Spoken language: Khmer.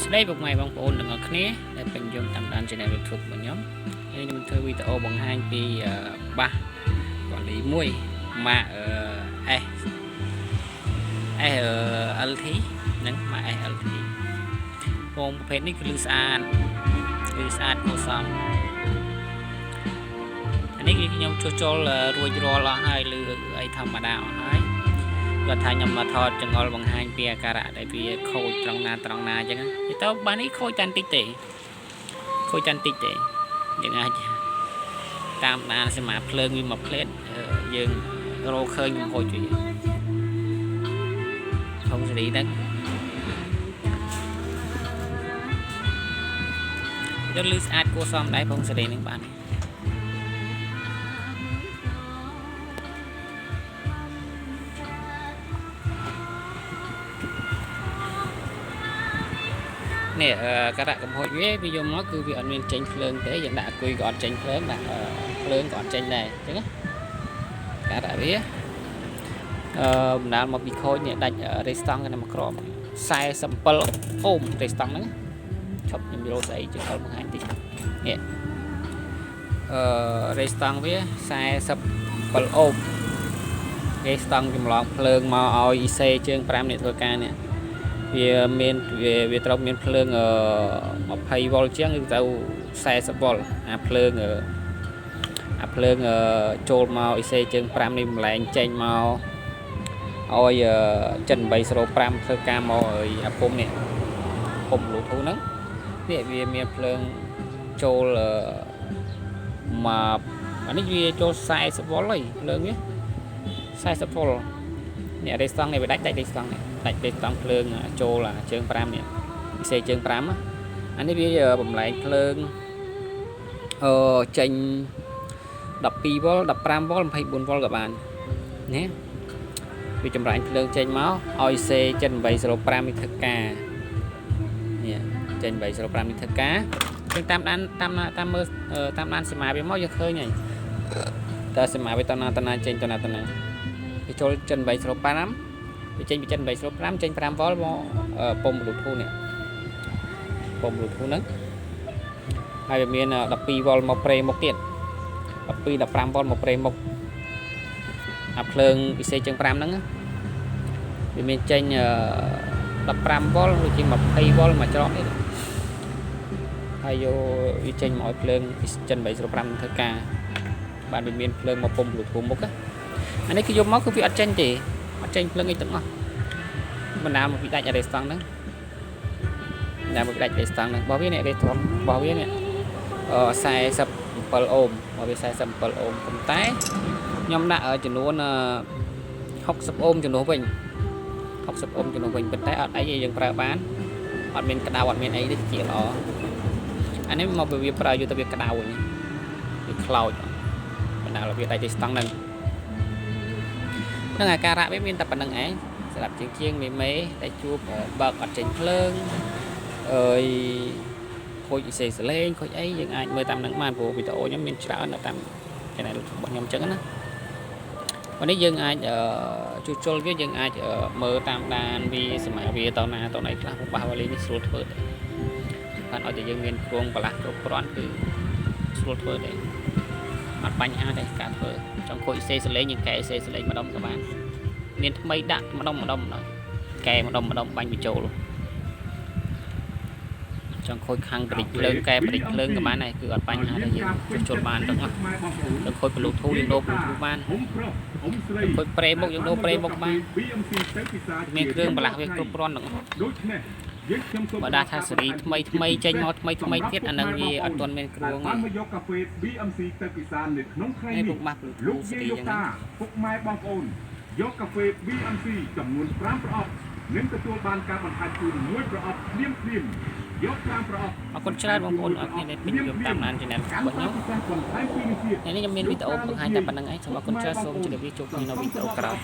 ស្ដីពុកម៉ែបងប្អូនទាំងអស់គ្នាដែលពេញនិយមតាមដាន Channel YouTube របស់ខ្ញុំហើយខ្ញុំធ្វើវីដេអូបង្ហាញពីបាសកូលីមួយម៉ាកSLT និងម៉ាក SLT ពងប្រភេទនេះគឺលឺស្អាតគួរសមអានេះគឺខ្ញុំជួសជុលរួចរាល់អស់ហើយឬអីធម្មតាអស់ហើយគាត់ថាខ្ញុំមកថតចង្អុលបង្ហាញពីអាការៈដែលវាខូចត្រង់ណាអញ្ចឹងទៅបាននេះខូចតាន់តិចទេយើងអាចតាមដានសមាភ្លើងវាមកផ្លេតយើងរកឃើញកំហុសវាធំសេរីហ្នឹងយើងលឺស្អាតគួរសមដែរផងសេរីនឹងបាននេះការៈកំហុសវាយកមកគឺវាអត់មានចេញភ្លើងទេយើងដាក់គុយក៏អត់ចេញភ្លើងដាក់ភ្លើងក៏អត់ចេញដែរអញ្ចឹងការៈវាបណ្ដាលមកពីខូចនេះដាច់រេស្តង់នៅមួយក្រប47អូមរេស្តង់ហ្នឹងឈប់ខ្ញុំយកស្អីជិះបង្ហាញតិចនេះរេស្តង់វា47អូមរេស្តង់ចម្លងភ្លើងមកឲ្យ IC ជើង5នេះធ្វើការនេះវាត្រូវមានភ្លើង20 វ៉ុលជាងទៅ40 វ៉ុលអាភ្លើងចូលមក IC ជើង5នេះម្លែងចេញមកឲ្យចិន805ធ្វើការមកឲ្យអាពុំនេះពុំ Bluetooth ហ្នឹងនេះវាមានភ្លើងចូលមកអានេះវាចូល40 វ៉ុលហើយភ្លើងវា40 វ៉ុលនេះរេស្តង់នេះវាដាច់រេស្តង់នេះដាច់រេស្តង់ភ្លើងចូលជើង5នេះពិសេសជើង5អានេះវាបំលែងភ្លើងចេញ12 វ៉ុល15 វ៉ុល24 វ៉ុលក៏បាននេះវាចម្រាញ់ភ្លើងចេញមកឲ្យសេចិន805នេះធ្វើការនេះចេញ805នេះធ្វើការយើងតាមមើលតាមដានសមាវាមកយើងឃើញហើយតើសមាវាតណាចេញតណាវាចូលចិន805វាចេញពីចិន805ចេញ5 វ៉ុលមកពុំ Bluetooth នេះពុំ Bluetooth ហ្នឹងហើយវាមាន12 វ៉ុលមកប្រេមុខទៀត12 15 វ៉ុលមកប្រេមុខអាភ្លើងពិសេសជាង5ហ្នឹងវាមានចេញ15 វ៉ុលឬជាង20 វ៉ុលមកច្រកនេះហើយយកវាចេញមកឲ្យភ្លើងចិន805ធ្វើការបានវាមានភ្លើងមកពុំ Bluetooth មុខអានេះគឺយកមកគឺវាអត់ចេញទេអត់ចេញភ្លើងអីទាំងអស់បណ្ដាលមកពីដាច់រេស្តង់ហ្នឹងរបស់វានេះរេស្តង់របស់វានេះ47 អូមរបស់វា47 អូមប៉ុន្តែខ្ញុំដាក់ចំនួន60 អូមចំនួនវិញ60 អូមចំនួនវិញប៉ុន្តែអត់អីយើងប្រើបានអត់មានក្តៅអត់មានអីទេជាល្អអានេះមកវាប្រើយកទៅវាក្តៅវិញវាខ្លោចបណ្ដាលវាដាច់រេស្តង់ហ្នឹងនឹងអាការៈវាមានតែប៉ុណ្្នឹងឯងសម្រាប់ជាងមេដែលជួបបើកអត់ចេញភ្លើងខូច IC សលេងខូចអីយើងអាចមើលតាមនឹងបានព្រោះវីដេអូខ្ញុំមានច្រើននៅតាម Channel របស់ខ្ញុំអញ្ចឹងណាวันนี้យើងអាចជួសជុលវាយើងអាចមើលតាមដានវាសម័យវាតណាតណៃខ្លះបាសវ៉ាលីនេះស្រួលធ្វើដែរបានឲ្យតែយើងមានគ្រោងបន្លាស់គ្រប់គ្រាន់គឺស្រួលធ្វើដែរអត់បញ្ហាទេការធ្វើចង់ខូច IC សលេងយើងកែ IC សលេងម្ដុំក៏បានមានថ្មីដាក់ម្ដុំកែម្ដុំបាញ់បញ្ចូលចង់ខូចខាងព្រិចភ្លើងកែព្រិចភ្លើងក៏បានដែរគឺអត់បញ្ហាទេយើងជួសជុលបានទាំងអស់ទៅខូច Bluetooth យើងដូរ Bluetooth បានខូចប្រេមុខយើងដូរប្រេមុខបានមានគ្រឿងបន្លាស់វាគ្រប់គ្រាន់ទាំងអស់បើដាក់ថាស៊េរីថ្មីចេញមកថ្មីទៀតអានឹងវាអត់ទាន់មានគ្រឿងទេមកយកកាហ្វេ BMC ទៅពិសានៅក្នុងថ្ងៃនេះលោកនាយកតាពុកម៉ែបងប្អូនយកកាហ្វេ BMC ចំនួន5ប្រអប់នឹងទទួលបានការបន្ថែមជូន1ប្រអប់ភ្លាមយក5ប្រអប់អរគុណច្រើនបងប្អូនអរគុណដែលពេញនិយមតាមដាន Channel របស់ខ្ញុំថ្ងៃនេះខ្ញុំមានវីដេអូបង្ហាញតែប៉ុណ្្នឹងឯងសូមអរគុណច្រើនសូមជម្រាបលាជួបគ្នានៅវីដេអូក្រោយ